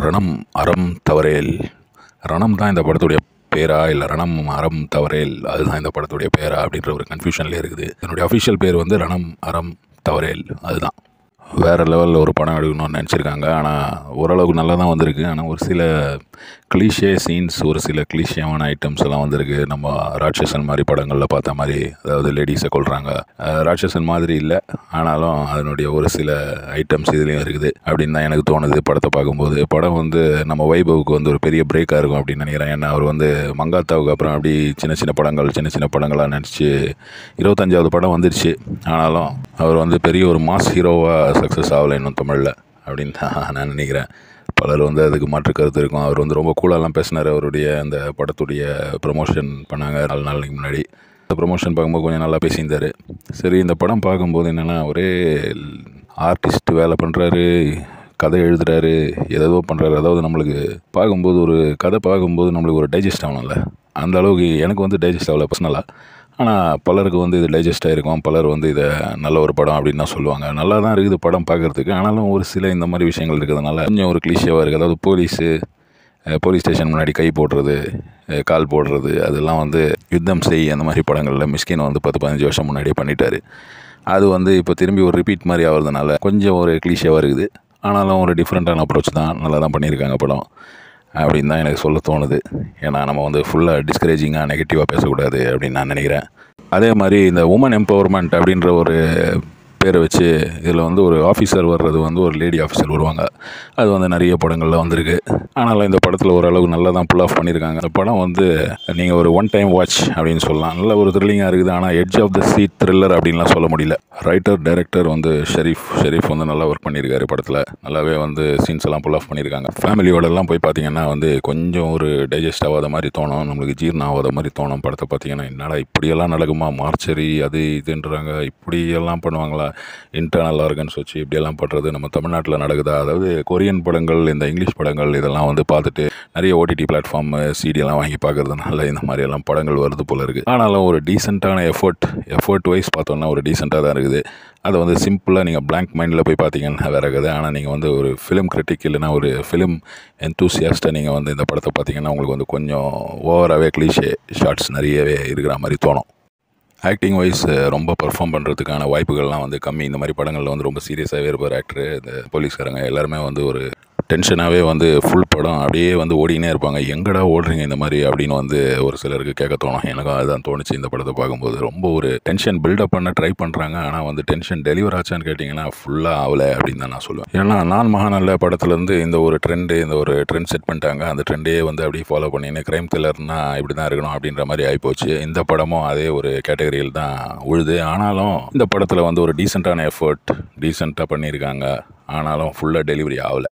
ரணம் அறம் தவறேல். ரணம் தான் இந்த படத்துடைய பேரா, இல்லை ரணம் அறம் தவறேல் அதுதான் இந்த படத்துடைய பேரா அப்படின்ற ஒரு கன்ஃபியூஷன்லேயே இருக்குது. என்னுடைய அஃபிஷியல் பேர் வந்து ரணம் அறம் தவறேல். அதுதான் வேறு லெவலில் ஒரு படம் எடுக்கணும்னு நினச்சிருக்காங்க. ஆனால் ஓரளவுக்கு நல்லா தான் வந்திருக்கு. ஆனால் ஒரு சில கிளீஷே சீன்ஸ், ஒரு சில கிளீஷேவான ஐட்டம்ஸ் எல்லாம் வந்திருக்கு. நம்ம ராட்சசன் மாதிரி படங்களில் பார்த்த மாதிரி, அதாவது லேடிஸை கொள்கிறாங்க. ராட்சசன் மாதிரி இல்லை, ஆனாலும் அதனுடைய ஒரு சில ஐட்டம்ஸ் இதுலேயும் இருக்குது அப்படின்னு தான் எனக்கு தோணுது படத்தை பார்க்கும்போது. படம் வந்து நம்ம வைபவுக்கு வந்து ஒரு பெரிய பிரேக்காக இருக்கும் அப்படின்னு நினைக்கிறேன். ஏன்னா அவர் வந்து மங்காத்தாவுக்கு அப்புறம் அப்படி சின்ன சின்ன படங்களாக நினச்சி 25வது படம் வந்துடுச்சு. ஆனாலும் அவர் வந்து பெரிய ஒரு மாஸ் ஹீரோவாக சக்ஸஸ் ஆகலை இன்னும் தமிழில் அப்படின்னு தான் நான் நினைக்கிறேன். பலர் வந்து அதுக்கு மாற்று கருத்து இருக்கும். அவர் வந்து ரொம்ப கூலாலாம் பேசினார். அவருடைய அந்த படத்துடைய ப்ரமோஷன் பண்ணாங்க 4 நாளைக்கு முன்னாடி. அந்த ப்ரமோஷன் பார்க்கும்போது கொஞ்சம் நல்லா பேசியிருந்தார். சரி, இந்த படம் பார்க்கும்போது என்னென்னா, ஒரே ஆர்டிஸ்ட் வேலை பண்ணுறாரு, கதை எழுதுகிறாரு, ஏதோ பண்ணுறாரு. அதாவது நம்மளுக்கு பார்க்கும்போது ஒரு கதை பார்க்கும்போது நம்மளுக்கு ஒரு டைஜஸ்ட் ஆகணும்ல, அந்த அளவுக்கு எனக்கு வந்து டைஜஸ்ட் ஆகலை பர்சனலாக. ஆனால் பலருக்கு வந்து இது டைஜஸ்ட் ஆகிருக்கும். பலர் வந்து இதை நல்ல ஒரு படம் அப்படின்னு தான் சொல்லுவாங்க. நல்லா தான் இருக்குது படம் பார்க்குறதுக்கு. ஆனாலும் ஒரு சில இந்த மாதிரி விஷயங்கள் இருக்கிறதுனால கொஞ்சம் ஒரு கிளீஷேவாக இருக்குது. அதாவது போலீஸ் ஸ்டேஷன் முன்னாடி கை போடுறது, கால் போடுறது, அதெல்லாம் வந்து யுத்தம் செய் அந்த மாதிரி படங்களில் மிஸ்கின் வந்து 10-15 வருஷம் முன்னாடியே பண்ணிட்டார். அது வந்து இப்போ திரும்பி ஒரு ரிப்பீட் மாதிரி ஆகிறதுனால கொஞ்சம் ஒரு கிளீஷேவாக இருக்குது. ஆனாலும் ஒரு டிஃப்ரெண்ட்டான அப்ரோச் தான், நல்லா தான் பண்ணியிருக்காங்க படம் அப்படின்னு தான் எனக்கு சொல்ல தோணுது. ஏன்னா நம்ம வந்து ஃபுல்லாக டிஸ்கரேஜிங்காக நெகட்டிவாக பேசக்கூடாது அப்படின்னு நான் நினைக்கிறேன். அதே மாதிரி இந்த உமன் எம்பவர்மெண்ட் அப்படின்ற ஒரு பேரை வச்சு இதில் வந்து ஒரு ஆஃபீஸர் வர்றது வந்து ஒரு லேடி ஆஃபீஸர் வருவாங்க. அது வந்து நிறைய படங்களில் வந்திருக்கு. ஆனாலும் இந்த படத்தில் ஓரளவுக்கு நல்லா தான் புல் ஆஃப் பண்ணியிருக்காங்க. இந்த படம் வந்து நீங்கள் ஒரு ஒன் டைம் வாட்ச் அப்படின்னு சொல்லலாம். நல்ல ஒரு த்ரில்லிங்காக இருக்குது. ஆனால் edge of the seat thriller அப்படின்லாம் சொல்ல முடியல. ரைட்டர் டைரக்டர் வந்து ஷெரீஃப் வந்து நல்லா ஒர்க் பண்ணியிருக்காரு படத்தில். நல்லாவே வந்து சீன்ஸ் எல்லாம் புல் ஆஃப் பண்ணியிருக்காங்க. ஃபேமிலியோடலாம் போய் பார்த்தீங்கன்னா வந்து கொஞ்சம் ஒரு டைஜஸ்ட் ஆகாத மாதிரி தோணும், நம்மளுக்கு ஜீரணம் ஆகாத மாதிரி தோணும். படத்தை பார்த்தீங்கன்னா என்னடா இப்படியெல்லாம் நடக்குமா, மார்ச்சரி அது இதுன்றாங்க, இப்படியெல்லாம் பண்ணுவாங்களா, இன்டர்னல் ஆர்கன்ஸ் வச்சு இப்படியெல்லாம் பண்ணுறது நம்ம தமிழ்நாட்டில் நடக்குதா. அதாவது கொரியன் படங்கள், இந்த இங்கிலீஷ் படங்கள் இதெல்லாம் வந்து பார்த்துட்டு நிறைய ஓடிடி பிளாட்ஃபார்ம் சிடியெல்லாம் வாங்கி பார்க்கறதுனால இந்த மாதிரியெல்லாம் படங்கள் வருது போல இருக்குது. ஆனாலும் ஒரு டீசெண்டான எஃபர்ட் வைஸ் பார்த்தோன்னா ஒரு டீசெண்டாக தான் இருக்குது. அதை வந்து சிம்பிளாக நீங்கள் பிளாங்க் மைண்டில் போய் பார்த்தீங்கன்னா வேறு கதை. ஆனால் நீங்கள் வந்து ஒரு ஃபிலிம் கிரிட்டிக் இல்லைனா ஒரு ஃபிலிம் என்தூசியாஸ்ட்டை நீங்கள் வந்து இந்த படத்தை பார்த்தீங்கன்னா உங்களுக்கு வந்து கொஞ்சம் ஓவராகவே கிளீஷே ஷார்ட்ஸ் நிறையவே இருக்கிற மாதிரி தோணும். ஆக்டிங் வைஸ் ரொம்ப பர்ஃபார்ம் பண்ணுறதுக்கான வாய்ப்புகள்லாம் வந்து கம்மி. இந்த மாதிரி படங்களில் வந்து ரொம்ப சீரியஸாகவே இருப்பார் ஆக்டரு. இந்த போலீஸ்காரங்க எல்லாருமே வந்து ஒரு டென்ஷனாகவே வந்து ஃபுல் படம் அப்படியே வந்து ஓடினே இருப்பாங்க. எங்கடா ஓடுறீங்க இந்த மாதிரி அப்படின்னு வந்து ஒரு சிலருக்கு கேட்க தோணும். எனக்கும் அதுதான் தோணுச்சு இந்த படத்தை பார்க்கும்போது. ரொம்ப ஒரு டென்ஷன் பில்டப் பண்ண ட்ரை பண்ணுறாங்க. ஆனால் வந்து டென்ஷன் டெலிவர் ஆச்சான்னு கேட்டிங்கன்னா ஃபுல்லாக ஆகலை அப்படின்னு தான் நான் சொல்லுவேன். ஏன்னா நான் மகாநல்ல படத்துலேருந்து இந்த ஒரு ட்ரெண்ட் செட் பண்ணிட்டாங்க. அந்த ட்ரெண்டே வந்து அப்படியே ஃபாலோ பண்ணின்னு க்ரைம் த்ரில்லர்னா இப்படி தான் இருக்கணும் அப்படின்ற மாதிரி ஆகிப்போச்சு. இந்த படமும் அதே ஒரு கேட்டகரியில் தான் உழுது. ஆனாலும் இந்த படத்தில் வந்து ஒரு டீசெண்டான எஃபர்ட், டீசெண்டாக பண்ணியிருக்காங்க. ஆனாலும் ஃபுல்லாக டெலிவரி ஆகலை.